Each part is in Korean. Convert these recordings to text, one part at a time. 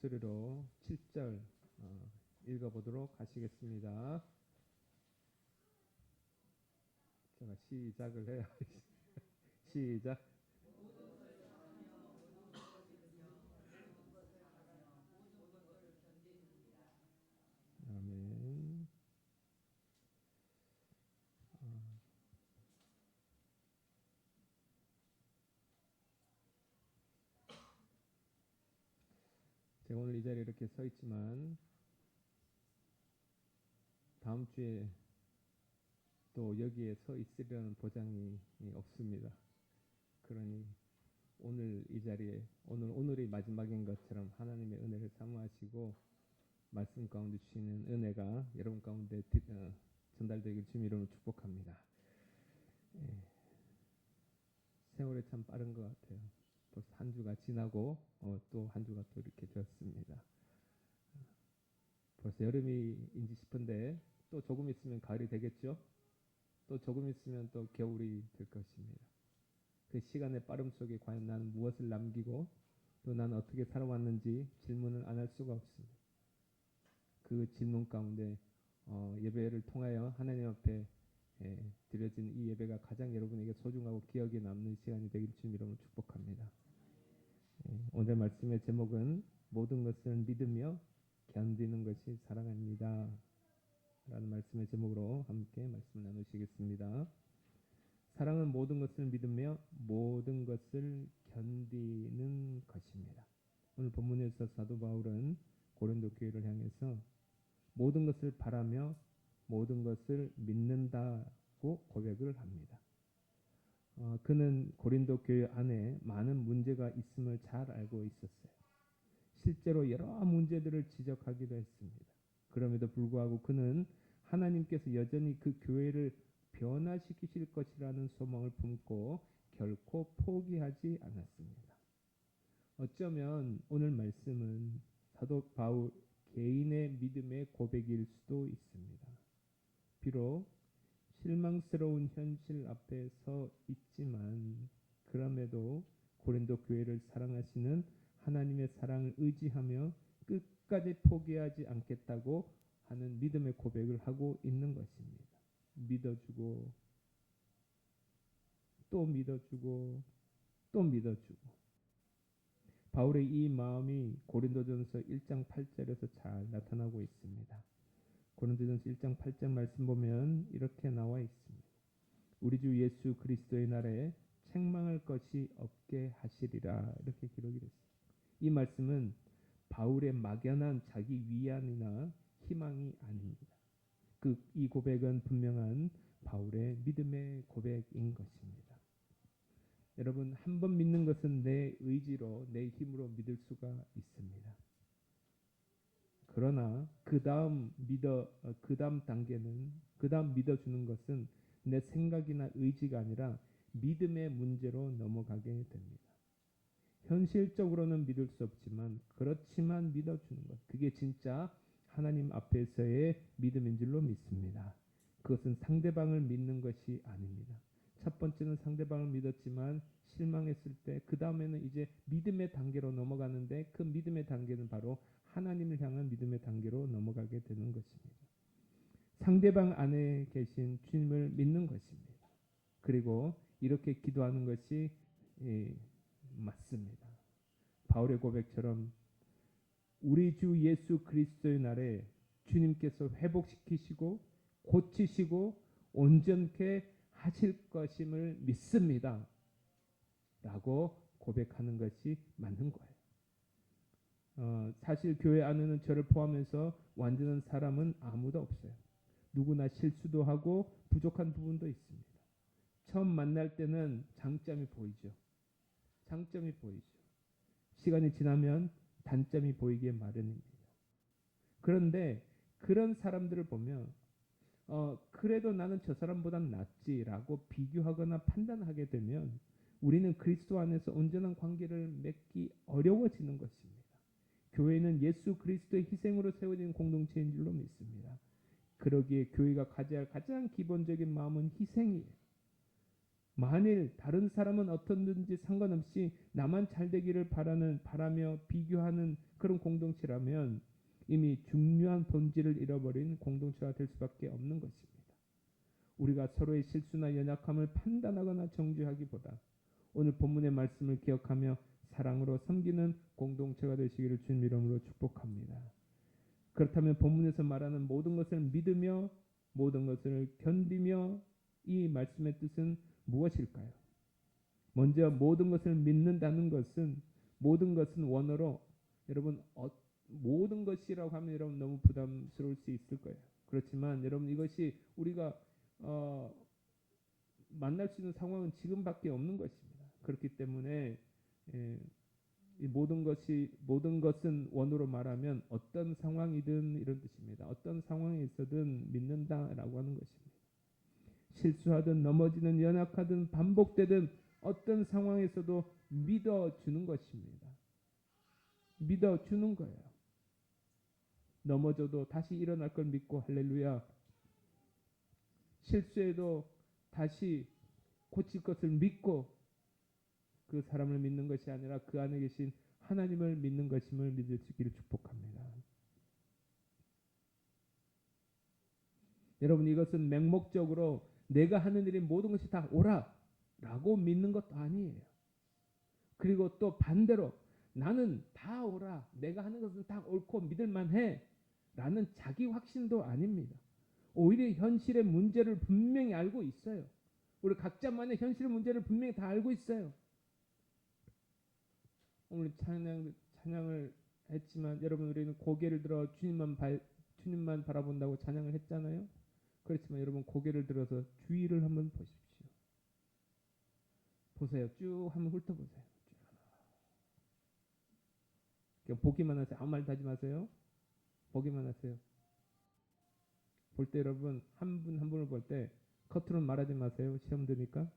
목소리로 7절 읽어보도록 하시겠습니다. 제가 시작을 해야 시작. 아멘. 제가 오늘 이 자리에 이렇게 서 있지만 다음 주에 또 여기에 서 있으려는 보장이 없습니다. 그러니 오늘 이 자리에 오늘이 마지막인 것처럼 하나님의 은혜를 사모하시고 말씀 가운데 주시는 은혜가 여러분 가운데 전달되길 주님 이름으로 축복합니다. 세월이 참 빠른 것 같아요. 벌써 한 주가 지나고 또 한 주가 또 이렇게 되었습니다. 벌써 여름이인지 싶은데 또 조금 있으면 가을이 되겠죠. 또 조금 있으면 또 겨울이 될 것입니다. 그 시간의 빠름 속에 과연 나는 무엇을 남기고 또 나는 어떻게 살아왔는지 질문을 안 할 수가 없습니다. 그 질문 가운데 예배를 통하여 하나님 앞에 드려진 이 예배가 가장 여러분에게 소중하고 기억에 남는 시간이 되길 주님 이름으로 축복합니다. 오늘 말씀의 제목은 모든 것을 믿으며 견디는 것이 사랑입니다. 라는 말씀의 제목으로 함께 말씀을 나누시겠습니다. 사랑은 모든 것을 믿으며 모든 것을 견디는 것입니다. 오늘 본문에서 사도 바울은 고린도 교회를 향해서 모든 것을 바라며 모든 것을 믿는다고 고백을 합니다. 그는 고린도 교회 안에 많은 문제가 있음을 잘 알고 있었어요. 실제로 여러 문제들을 지적하기도 했습니다. 그럼에도 불구하고 그는 하나님께서 여전히 그 교회를 변화시키실 것이라는 소망을 품고 결코 포기하지 않았습니다. 어쩌면 오늘 말씀은 사도 바울 개인의 믿음의 고백일 수도 있습니다. 비록 실망스러운 현실 앞에 서 있지만 그럼에도 고린도 교회를 사랑하시는 하나님의 사랑을 의지하며 끝까지 포기하지 않겠다고 하는 믿음의 고백을 하고 있는 것입니다. 믿어주고 또 믿어주고 또 믿어주고 바울의 이 마음이 고린도전서 1장 8절에서 잘 나타나고 있습니다. 고린도전서 1장 8절 말씀 보면 이렇게 나와 있습니다. 우리 주 예수 그리스도의 날에 책망할 것이 없게 하시리라 이렇게 기록이 됐습니다. 이 말씀은 바울의 막연한 자기 위안이나 희망이 아닙니다. 이 고백은 분명한 바울의 믿음의 고백인 것입니다. 여러분, 한 번 믿는 것은 내 의지로 내 힘으로 믿을 수가 있습니다. 그러나 그 다음 단계는 그 다음 믿어주는 것은 내 생각이나 의지가 아니라 믿음의 문제로 넘어가게 됩니다. 현실적으로는 믿을 수 없지만 그렇지만 믿어주는 것, 그게 진짜 하나님 앞에서의 믿음인 줄로 믿습니다. 그것은 상대방을 믿는 것이 아닙니다. 첫 번째는 상대방을 믿었지만 실망했을 때 그 다음에는 이제 믿음의 단계로 넘어가는데 그 믿음의 단계는 바로 하나님을 향한 믿음의 단계로 넘어가게 되는 것입니다. 상대방 안에 계신 주님을 믿는 것입니다. 그리고 이렇게 기도하는 것이 맞습니다. 바울의 고백처럼 우리 주 예수 그리스도의 날에 주님께서 회복시키시고 고치시고 온전케 하실 것임을 믿습니다. 라고 고백하는 것이 맞는 거예요. 사실 교회 안에는 저를 포함해서 완전한 사람은 아무도 없어요. 누구나 실수도 하고 부족한 부분도 있습니다. 처음 만날 때는 장점이 보이죠. 장점이 보이죠. 시간이 지나면 단점이 보이기에 마련입니다. 그런데 그런 사람들을 보면 그래도 나는 저 사람보단 낫지라고 비교하거나 판단하게 되면 우리는 그리스도 안에서 온전한 관계를 맺기 어려워지는 것입니다. 교회는 예수 그리스도의 희생으로 세워진 공동체인 줄로 믿습니다. 그러기에 교회가 가져야 할 가장 기본적인 마음은 희생이에요. 만일 다른 사람은 어떻든지 상관없이 나만 잘 되기를 바라며 비교하는 그런 공동체라면 이미 중요한 본질을 잃어버린 공동체가 될 수밖에 없는 것입니다. 우리가 서로의 실수나 연약함을 판단하거나 정죄하기보다 오늘 본문의 말씀을 기억하며 사랑으로 섬기는 공동체가 되시기를 주님 이름으로 축복합니다. 그렇다면 본문에서 말하는 모든 것을 믿으며 모든 것을 견디며 이 말씀의 뜻은 무엇일까요? 먼저 모든 것을 믿는다는 것은 모든 것은 원어로 여러분 모든 것이라고 하면 여러분 너무 부담스러울 수 있을 거예요. 그렇지만 여러분 이것이 우리가 만날 수 있는 상황은 지금밖에 없는 것입니다. 그렇기 때문에 이 모든 것은 원어로 말하면 어떤 상황이든 이런 뜻입니다. 어떤 상황에 있어든 믿는다라고 하는 것입니다. 실수하든 넘어지든 연약하든 반복되든 어떤 상황에서도 믿어주는 것입니다. 믿어주는 거예요. 넘어져도 다시 일어날 걸 믿고 할렐루야. 실수해도 다시 고칠 것을 믿고 그 사람을 믿는 것이 아니라 그 안에 계신 하나님을 믿는 것임을 믿을 수 있기를 축복합니다. 여러분 이것은 맹목적으로 내가 하는 일인 모든 것이 다 옳아라고 믿는 것도 아니에요. 그리고 또 반대로 나는 다 옳아, 내가 하는 것은 다 옳고 믿을만해 라는 자기 확신도 아닙니다. 오히려 현실의 문제를 분명히 알고 있어요. 우리 각자만의 현실의 문제를 분명히 다 알고 있어요. 오늘 찬양을 했지만 여러분 우리는 고개를 들어 주님만 바라본다고 찬양을 했잖아요. 그렇지만 여러분 고개를 들어서 주위를 한번 보십시오. 보세요. 쭉 한번 훑어보세요. 그냥 보기만 하세요. 아무 말도 하지 마세요. 보기만 하세요. 볼 때 여러분 한 분 한 분을 볼 때 겉으로는 말하지 마세요. 시험 드니까.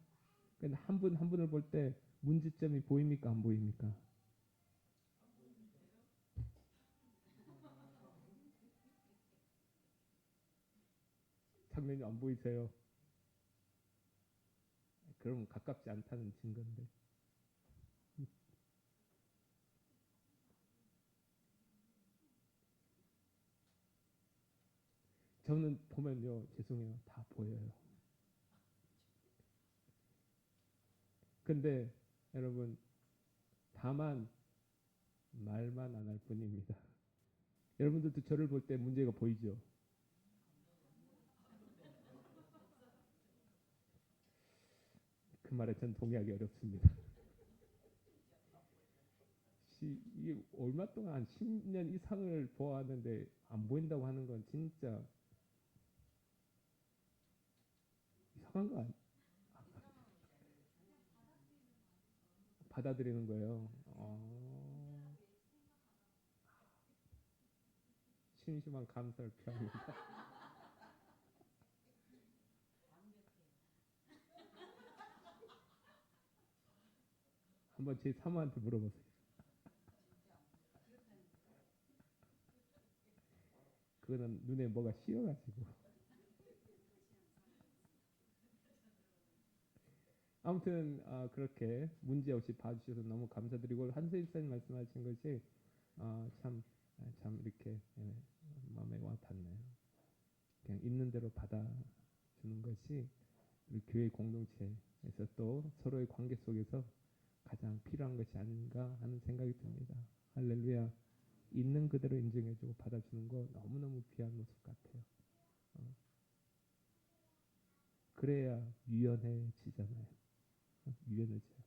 근데 한 분 한 분을 볼 때 문제점이 보입니까? 안 보입니까? 장면이 안 보이세요? 그러면 가깝지 않다는 증거인데. 저는 보면요, 죄송해요, 다 보여요. 근데 여러분 다만 말만 안 할 뿐입니다. 여러분들도 저를 볼 때 문제가 보이죠? 그 말에 전 동의하기 어렵습니다. 이게 얼마 동안 한 10년 이상을 보았는데 안 보인다고 하는 건 진짜 이상한 거 아니에요? 받아들이는 거예요. 심심한 감사를 표합니다. 한번 제 사모한테 물어보세요. 그거는 눈에 뭐가 씌어가지고. 아무튼 그렇게 문제없이 봐주셔서 너무 감사드리고 한세일 사님 말씀하신 것이 참 이렇게 마음에 와닿네요. 그냥 있는 대로 받아주는 것이 우리 교회 공동체에서 또 서로의 관계 속에서 가장 필요한 것이 아닌가 하는 생각이 듭니다. 할렐루야. 있는 그대로 인정해주고 받아주는 거 너무너무 귀한 모습 같아요. 그래야 유연해지잖아요. 유연해져요.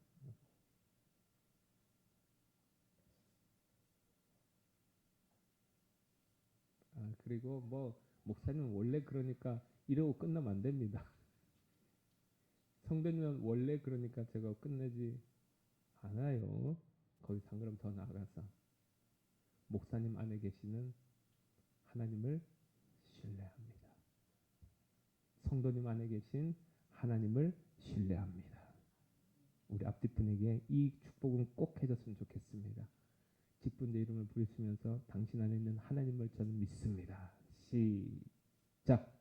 그리고 뭐 목사님은 원래 그러니까 이러고 끝나면 안 됩니다. 성도님은 원래 그러니까 제가 끝내지 않아요. 거기서 한 걸음 더 나아가서 목사님 안에 계시는 하나님을 신뢰합니다. 성도님 안에 계신 하나님을 신뢰합니다. 우리 앞뒤 분에게 이 축복은 꼭 해줬으면 좋겠습니다. 직분자 이름을 부르시면서 당신 안에 있는 하나님을 저는 믿습니다. 시작.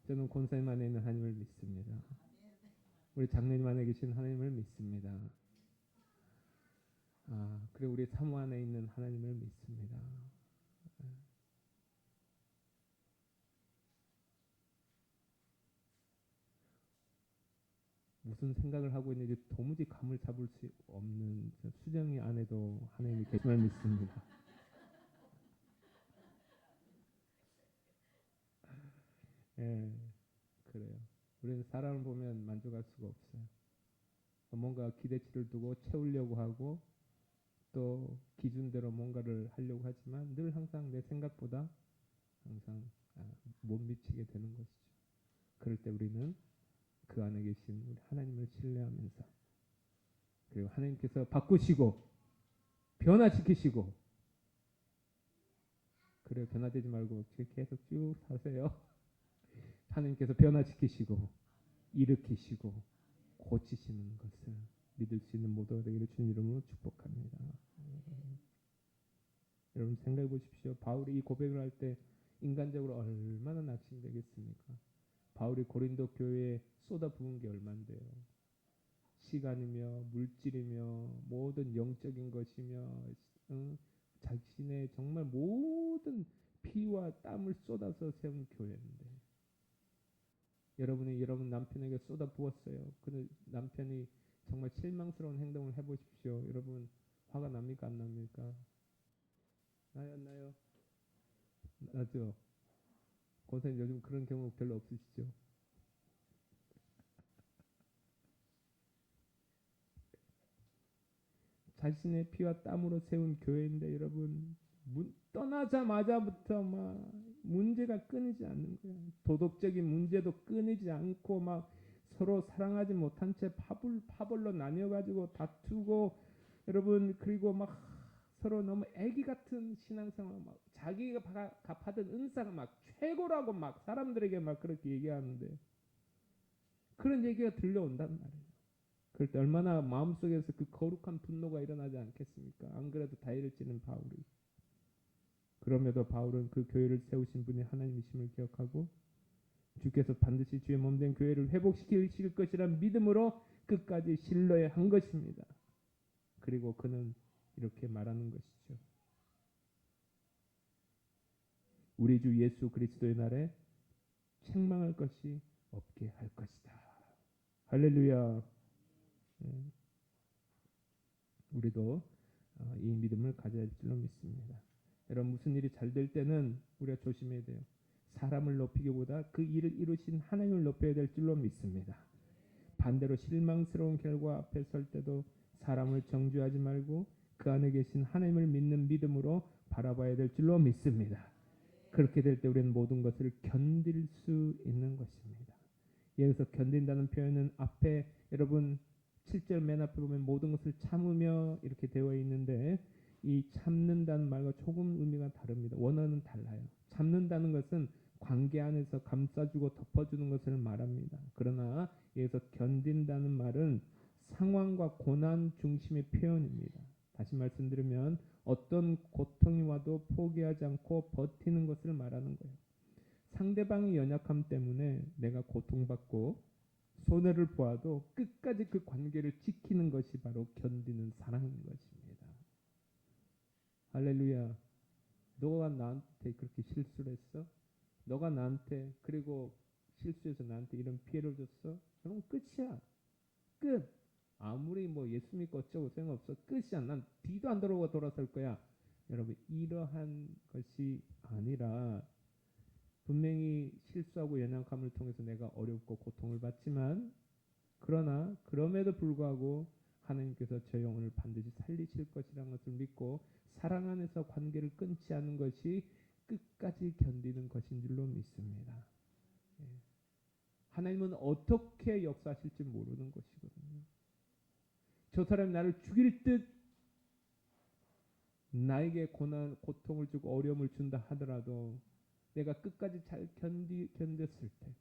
저는 권사님 안에 있는 하나님을 믿습니다. 우리 장로님 안에 계신 하나님을 믿습니다. 그리고 우리 사모 안에 있는 하나님을 믿습니다. 무슨 생각을 하고 있는지 도무지 감을 잡을 수 없는 수정이 안에도 하나님이 계심을 믿습니다. 예, 그래요. 우리는 사람을 보면 만족할 수가 없어요. 뭔가 기대치를 두고 채우려고 하고 또 기준대로 뭔가를 하려고 하지만 늘 항상 내 생각보다 항상 못 미치게 되는 것이죠. 그럴 때 우리는 그 안에 계신 우리 하나님을 신뢰하면서, 그리고 하나님께서 바꾸시고 변화시키시고, 그래 변화되지 말고 계속 쭉 사세요. 하나님께서 변화시키시고 일으키시고 고치시는 것을 믿을 수 있는 모두가 되기를 주님 이름으로 축복합니다. 여러분 생각해 보십시오. 바울이 이 고백을 할 때 인간적으로 얼마나 낙심되겠습니까? 바울이 고린도 교회에 쏟아부은 게 얼만데요. 시간이며 물질이며 모든 영적인 것이며 자신의 정말 모든 피와 땀을 쏟아서 세운 교회인데, 여러분이 여러분 남편에게 쏟아부었어요. 근데 남편이 정말 실망스러운 행동을 해보십시오. 여러분 화가 납니까 안 납니까? 나요 안 나요? 나죠. 권사님 요즘 그런 경우 별로 없으시죠? 자신의 피와 땀으로 세운 교회인데 여러분 떠나자마자부터 막 문제가 끊이지 않는 거예요. 도덕적인 문제도 끊이지 않고 막 서로 사랑하지 못한 채 파벌로 나뉘어가지고 다투고, 여러분 그리고 막 서로 너무 애기 같은 신앙생활, 막 자기가 갚아둔 은사가 막 최고라고 막 사람들에게 막 그렇게 얘기하는데, 그런 얘기가 들려온단 말이에요. 그럴 때 얼마나 마음속에서 그 거룩한 분노가 일어나지 않겠습니까? 안 그래도 다이를 찌는 바울이. 그럼에도 바울은 그 교회를 세우신 분이 하나님이심을 기억하고 주께서 반드시 주의 몸된 교회를 회복시키실 것이란 믿음으로 끝까지 신뢰 한 것입니다. 그리고 그는 이렇게 말하는 것이죠. 우리 주 예수 그리스도의 날에 책망할 것이 없게 할 것이다. 할렐루야. 우리도 이 믿음을 가져야 할 줄로 믿습니다. 여러분 무슨 일이 잘 될 때는 우리가 조심해야 돼요. 사람을 높이기보다 그 일을 이루신 하나님을 높여야 될 줄로 믿습니다. 반대로 실망스러운 결과 앞에 설 때도 사람을 정죄하지 말고 그 안에 계신 하나님을 믿는 믿음으로 바라봐야 될 줄로 믿습니다. 그렇게 될 때 우리는 모든 것을 견딜 수 있는 것입니다. 여기서 견딘다는 표현은 앞에 여러분 7절 맨 앞에 보면 모든 것을 참으며 이렇게 되어 있는데, 이 참는다는 말과 조금 의미가 다릅니다. 원어는 달라요. 참는다는 것은 관계 안에서 감싸주고 덮어주는 것을 말합니다. 그러나 여기서 견딘다는 말은 상황과 고난 중심의 표현입니다. 다시 말씀드리면 어떤 고통이 와도 포기하지 않고 버티는 것을 말하는 거예요. 상대방의 연약함 때문에 내가 고통받고 손해를 보아도 끝까지 그 관계를 지키는 것이 바로 견디는 사랑인 것입니다. 할렐루야. 너가 나한테 그렇게 실수를 했어? 너가 나한테 그리고 실수해서 나한테 이런 피해를 줬어? 그럼 끝이야. 끝. 아무리 뭐 예수 믿고 어쩌고 소용없어. 끝이야. 난 뒤도 안 돌아오고 돌아설 거야. 여러분 이러한 것이 아니라, 분명히 실수하고 연약함을 통해서 내가 어렵고 고통을 받지만, 그러나 그럼에도 불구하고 하나님께서 저 영혼을 반드시 살리실 것이라는 것을 믿고 사랑 안에서 관계를 끊지 않는 것이 끝까지 견디는 것인 줄로 믿습니다. 하나님은 어떻게 역사하실지 모르는 것이거든요. 저 사람이 나를 죽일 듯 나에게 고통을 주고 어려움을 준다 하더라도 내가 끝까지 잘 견뎠을 때,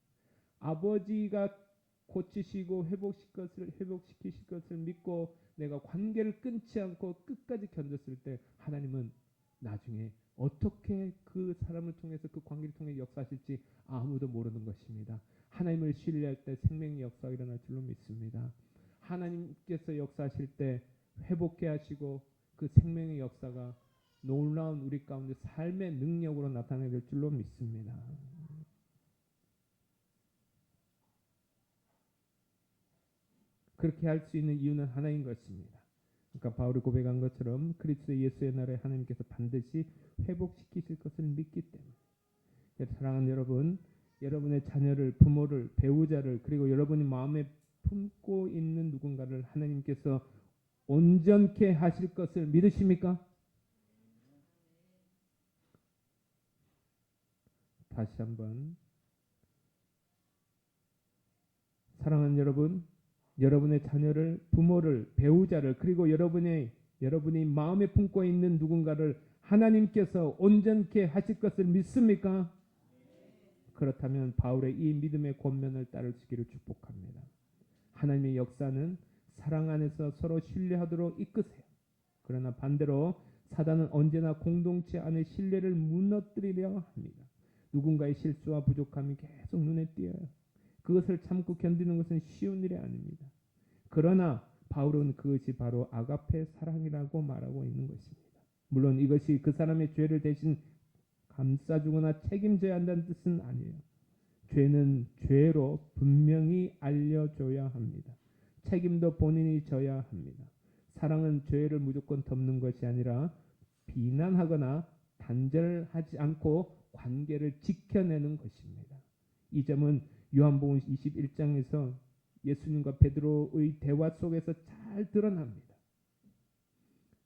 아버지가 고치시고 회복시키실 것을 믿고 내가 관계를 끊지 않고 끝까지 견뎠을 때, 하나님은 나중에 어떻게 그 사람을 통해서 그 관계를 통해 역사하실지 아무도 모르는 것입니다. 하나님을 신뢰할 때 생명의 역사가 일어날 줄로 믿습니다. 하나님께서 역사하실 때 회복케 하시고 그 생명의 역사가 놀라운 우리 가운데 삶의 능력으로 나타나게 될 줄로 믿습니다. 그렇게 할 수 있는 이유는 하나인 것입니다. 그러니까 바울이 고백한 것처럼 그리스도 예수의 날에 하나님께서 반드시 회복시키실 것을 믿기 때문에. 사랑하는 여러분, 여러분의 자녀를, 부모를, 배우자를, 그리고 여러분이 마음에 품고 있는 누군가를 하나님께서 온전케 하실 것을 믿으십니까? 다시 한번, 사랑하는 여러분, 여러분의 자녀를, 부모를, 배우자를, 그리고 여러분이 마음에 품고 있는 누군가를 하나님께서 온전케 하실 것을 믿습니까? 그렇다면 바울의 이 믿음의 권면을 따르시기를 축복합니다. 하나님의 역사는 사랑 안에서 서로 신뢰하도록 이끄세요. 그러나 반대로 사단은 언제나 공동체 안의 신뢰를 무너뜨리려 합니다. 누군가의 실수와 부족함이 계속 눈에 띄어요. 그것을 참고 견디는 것은 쉬운 일이 아닙니다. 그러나 바울은 그것이 바로 아가페 사랑이라고 말하고 있는 것입니다. 물론 이것이 그 사람의 죄를 대신 감싸주거나 책임져야 한다는 뜻은 아니에요. 죄는 죄로 분명히 알려줘야 합니다. 책임도 본인이 져야 합니다. 사랑은 죄를 무조건 덮는 것이 아니라 비난하거나 단절하지 않고 관계를 지켜내는 것입니다. 이 점은 요한복음 21장에서 예수님과 베드로의 대화 속에서 잘 드러납니다.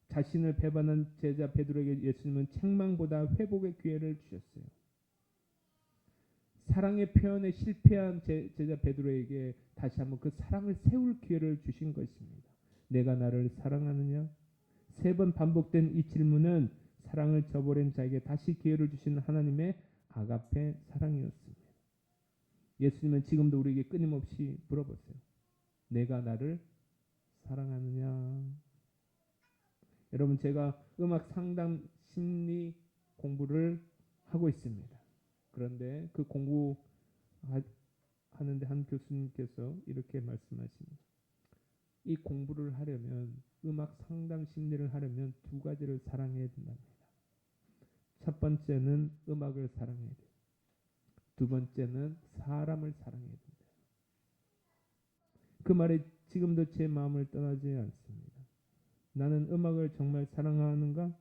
자신을 배반한 제자 베드로에게 예수님은 책망보다 회복의 기회를 주셨어요. 사랑의 표현에 실패한 제자 베드로에게 다시 한번 그 사랑을 세울 기회를 주신 것입니다. 내가 나를 사랑하느냐? 3번 반복된 이 질문은 사랑을 저버린 자에게 다시 기회를 주신 하나님의 아가페 사랑이었습니다. 예수님은 지금도 우리에게 끊임없이 물어보세요. 내가 나를 사랑하느냐? 여러분, 제가 음악 상담 심리 공부를 하고 있습니다. 그런데 그 공부하는데 한 교수님께서 이렇게 말씀하십니다. 이 공부를 하려면, 음악 상담 심리를 하려면 2가지를 사랑해야 된답니다. 첫 번째는 음악을 사랑해야 돼요. 2번째는 사람을 사랑해야 된다. 그 말이 지금도 제 마음을 떠나지 않습니다. 나는 음악을 정말 사랑하는가?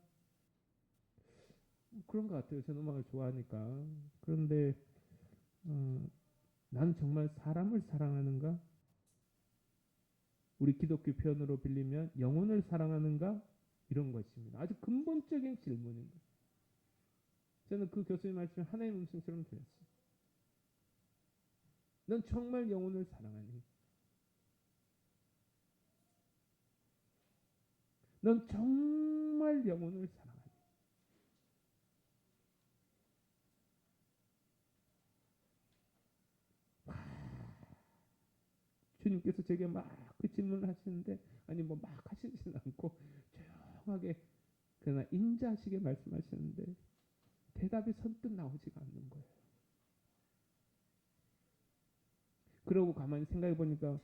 그런 것 같아요. 저는 음악을 좋아하니까. 그런데 나는 정말 사람을 사랑하는가? 우리 기독교 표현으로 빌리면 영혼을 사랑하는가? 이런 것입니다. 아주 근본적인 질문입니다. 저는 그 교수님 말씀을 하나의 음성처럼 들었어요. 넌 정말 영혼을 사랑하니? 넌 정말 영혼을 사랑하니? 주님께서 제게 막 그 질문을 하시는데, 아니 뭐 막 하시진 않고 조용하게 그러나 인자하시게 말씀하시는데 대답이 선뜻 나오지가 않는 거예요. 그러고 가만히 생각해 보니까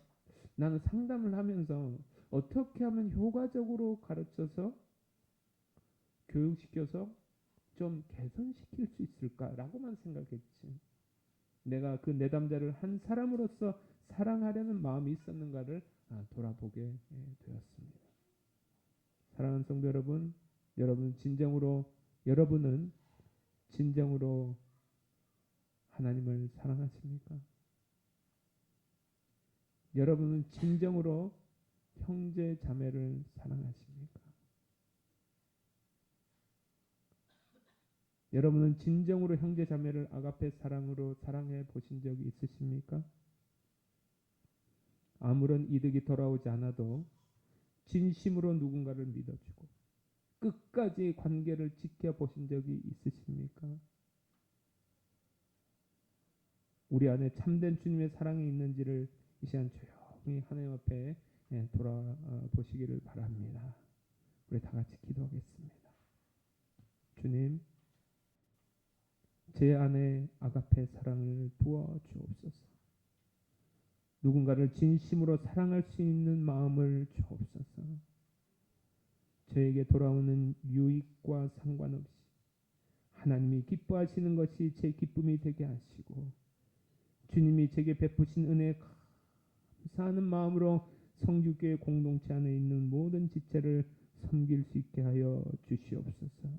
나는 상담을 하면서 어떻게 하면 효과적으로 가르쳐서 교육시켜서 좀 개선시킬 수 있을까라고만 생각했지. 내가 그 내담자를 한 사람으로서 사랑하려는 마음이 있었는가를 돌아보게 되었습니다. 사랑하는 성도 여러분, 여러분은 진정으로 하나님을 사랑하십니까? 여러분은 진정으로 형제 자매를 사랑하십니까? 여러분은 진정으로 형제 자매를 아가페 사랑으로 사랑해 보신 적이 있으십니까? 아무런 이득이 돌아오지 않아도 진심으로 누군가를 믿어주고 끝까지 관계를 지켜보신 적이 있으십니까? 우리 안에 참된 주님의 사랑이 있는지를 이 시간 조용히 하나님 앞에 돌아보시기를 바랍니다. 우리 다 같이 기도하겠습니다. 주님, 제 안에 아가페 사랑을 부어 주옵소서. 누군가를 진심으로 사랑할 수 있는 마음을 주옵소서. 저에게 돌아오는 유익과 상관없이 하나님이 기뻐하시는 것이 제 기쁨이 되게 하시고, 주님이 제게 베푸신 은혜에 감사하는 마음으로 성주교회 공동체 안에 있는 모든 지체를 섬길 수 있게 하여 주시옵소서.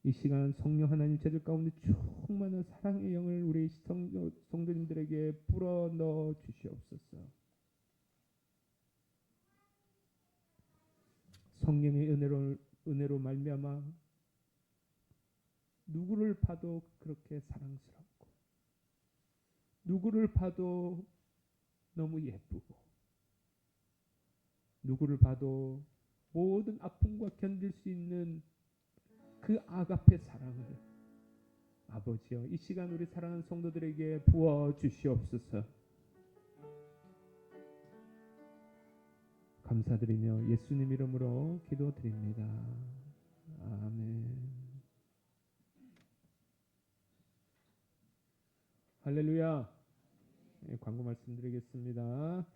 이 시간 성령 하나님 제들 가운데 충만한 사랑의 영을 우리 성도님들에게 불어 넣어 주시옵소서. 성령의 은혜로 말미암아 누구를 봐도 그렇게 사랑스럽고, 누구를 봐도 너무 예쁘고, 누구를 봐도 모든 아픔과 견딜 수 있는 그 아가페 사랑을 아버지여 이 시간 우리 사랑하는 성도들에게 부어 주시옵소서. 감사드리며 예수님 이름으로 기도드립니다. 아멘. 할렐루야. 광고 말씀드리겠습니다.